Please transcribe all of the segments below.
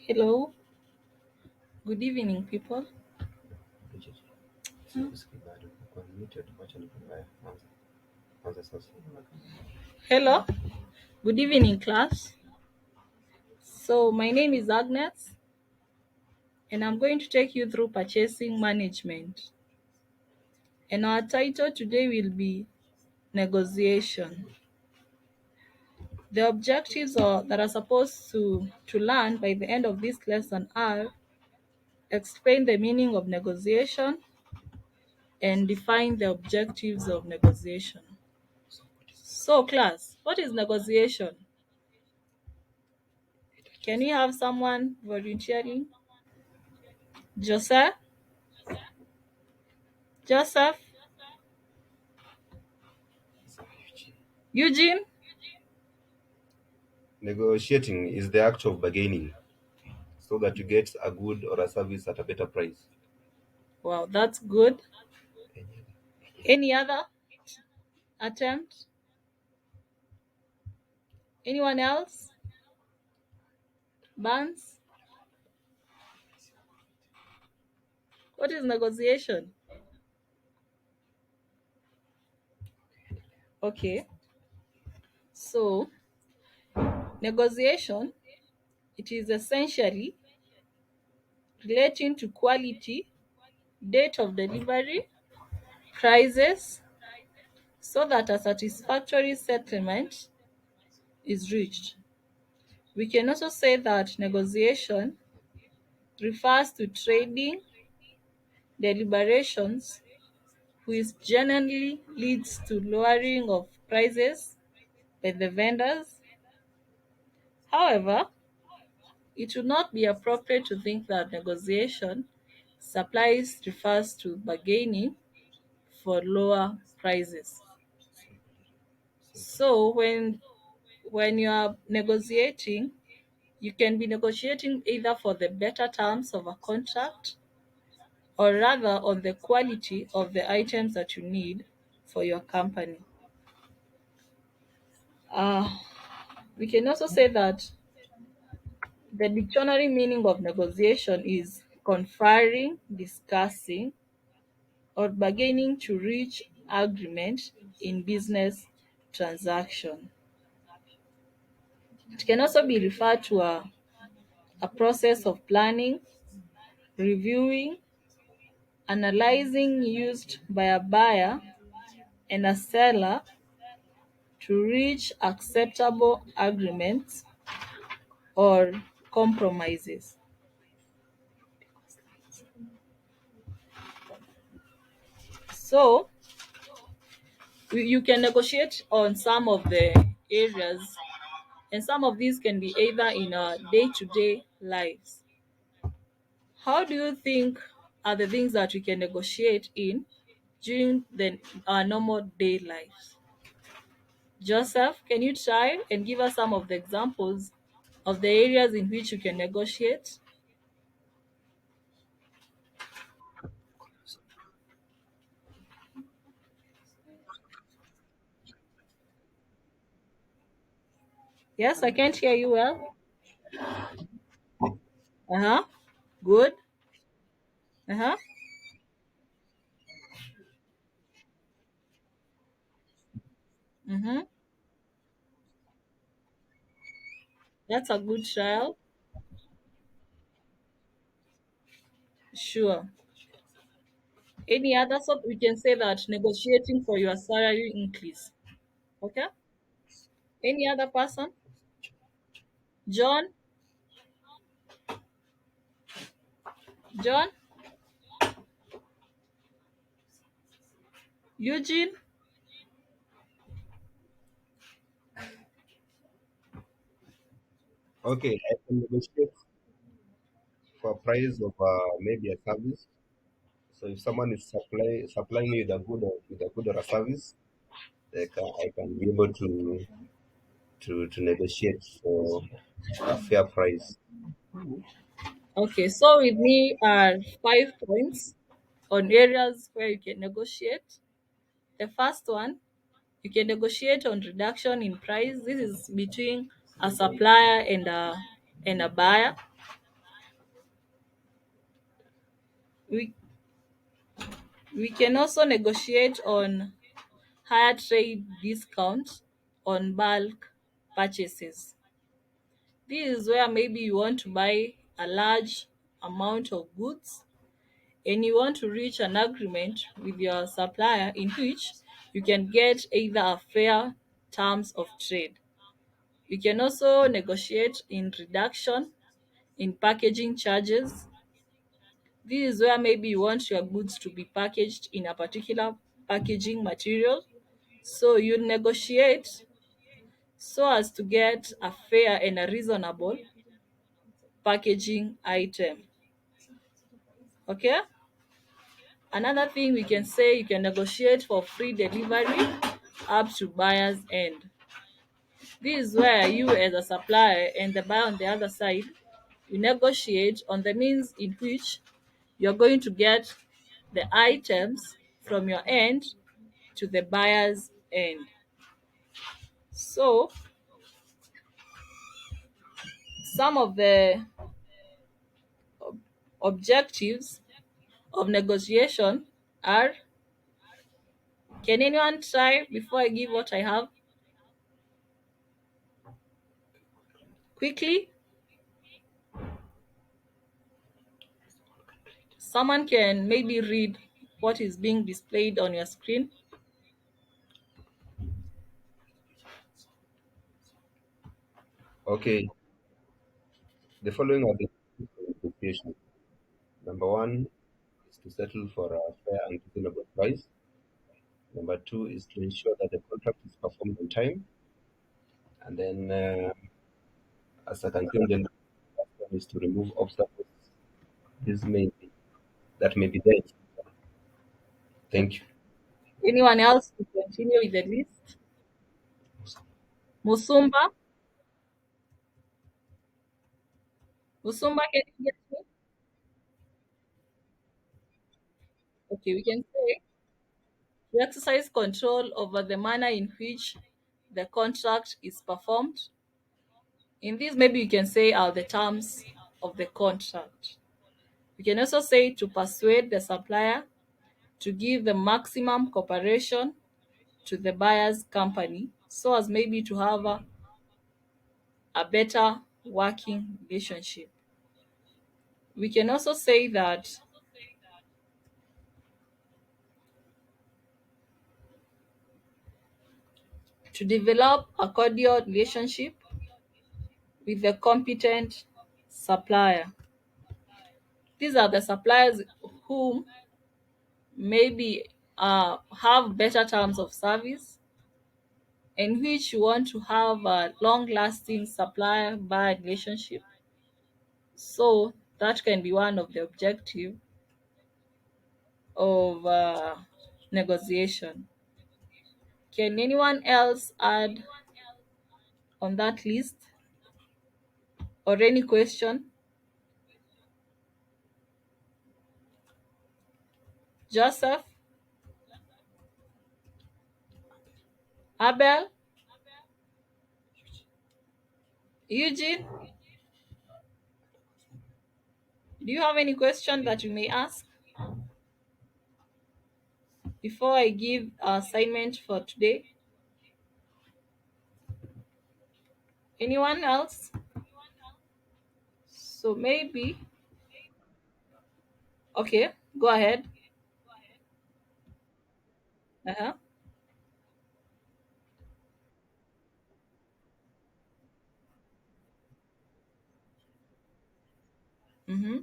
Hello, good evening, people. Hello, good evening, class. So, my name is Agnes, and I'm going to take you through purchasing management. And our title today will be negotiation. The objectives that are supposed to learn by the end of this lesson are explain the meaning of negotiation and define the objectives of negotiation. So, class, what is negotiation? Can we have someone volunteering? Joseph? Joseph? Eugene? Negotiating is the act of bargaining so that you get a good or a service at a better price. Wow, that's good. Any other attempt? Anyone else? Barnes? What is negotiation? Okay, so negotiation, it is essentially relating to quality, date of delivery, prices, so that a satisfactory settlement is reached. We can also say that negotiation refers to trading deliberations which generally leads to lowering of prices by the vendors. However, it would not be appropriate to think that negotiation supplies refers to bargaining for lower prices. So when you are negotiating, you can be negotiating either for the better terms of a contract or rather on the quality of the items that you need for your company. Uh, we can also say that the dictionary meaning of negotiation is conferring, discussing, or bargaining to reach agreement in business transaction. It can also be referred to a process of planning, reviewing, analyzing used by a buyer and a seller to reach acceptable agreements or compromises. So, you can negotiate on some of the areas, and some of these can be either in our day-to-day lives. How do you think are the things that we can negotiate in during our normal day lives? Joseph, can you try and give us some of the examples of the areas in which you can negotiate? Yes, I can't hear you well. Uh-huh. Good. Uh-huh. Mm-hmm. That's a good trial. Sure. Any other, so we can say that negotiating for your salary increase. Okay. Any other person? John? John? Eugene? Okay, I can negotiate for a price of maybe a service. So if someone is supplying me with a good or a service, I can be able to negotiate for a fair price. Okay, so with me are 5 points on areas where you can negotiate. The first one, you can negotiate on reduction in price. This is between a supplier and a buyer. we we can also negotiate on higher trade discount on bulk purchases. This is where maybe you want to buy a large amount of goods and you want to reach an agreement with your supplier in which you can get either a fair terms of trade. You can also negotiate in reduction in packaging charges. This is where maybe you want your goods to be packaged in a particular packaging material. So you negotiate so as to get a fair and a reasonable packaging item. Okay? Another thing we can say, you can negotiate for free delivery up to buyer's end. This is where you as a supplier and the buyer on the other side, you negotiate on the means in which you're going to get the items from your end to the buyer's end. So some of the objectives of negotiation are, can anyone try before I give what I have? Quickly, someone can maybe read what is being displayed on your screen. Okay, the following are the negotiation. Number one is to settle for a fair and reasonable price. Number two is to ensure that the contract is performed on time. And then, as I can see, the last one is to remove obstacles. This may be, that may be there. Thank you. Anyone else to continue with the list? Musumba? Musumba, can you get me? Okay, we can say to exercise control over the manner in which the contract is performed. In this, maybe you can say are the terms of the contract. We can also say to persuade the supplier to give the maximum cooperation to the buyer's company so as maybe to have a better working relationship. We can also say that to develop a cordial relationship with the competent supplier. These are the suppliers whom maybe have better terms of service, in which you want to have a long lasting supplier buyer relationship. So that can be one of the objective of negotiation. Can anyone else add on that list or any question? Joseph, Abel, Eugene, do you have any question that you may ask before I give our assignment for today? Anyone else? So maybe, okay, go ahead. Uh-huh. Mm-hmm.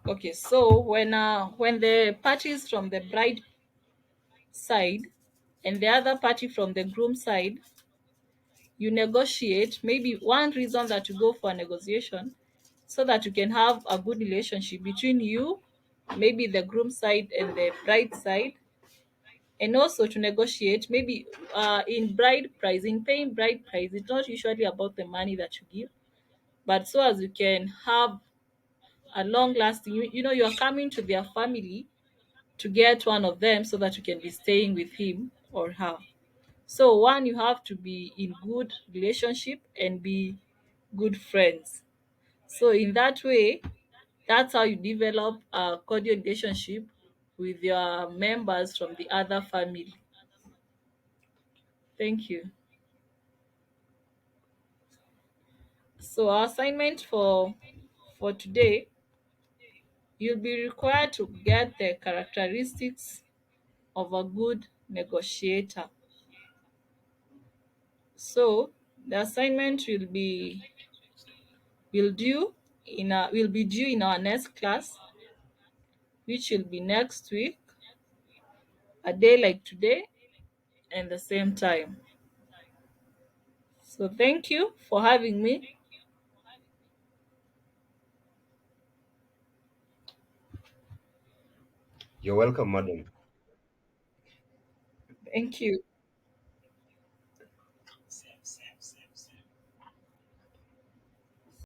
Okay, so when the parties from the bride side and the other party from the groom side, you negotiate, maybe one reason that you go for a negotiation so that you can have a good relationship between you, maybe the groom side and the bride side, And also to negotiate, maybe in bride price, in paying bride price, it's not usually about the money that you give, but so as you can have a long lasting, you are coming to their family to get one of them so that you can be staying with him or her. So one, you have to be in good relationship and be good friends. So in that way, that's how you develop a cordial relationship with your members from the other family. Thank you. So our assignment for today, you'll be required to get the characteristics of a good negotiator. So the assignment will be due in our next class, which will be next week, a day like today, and the same time. So thank you for having me. You're welcome, madam. Thank you.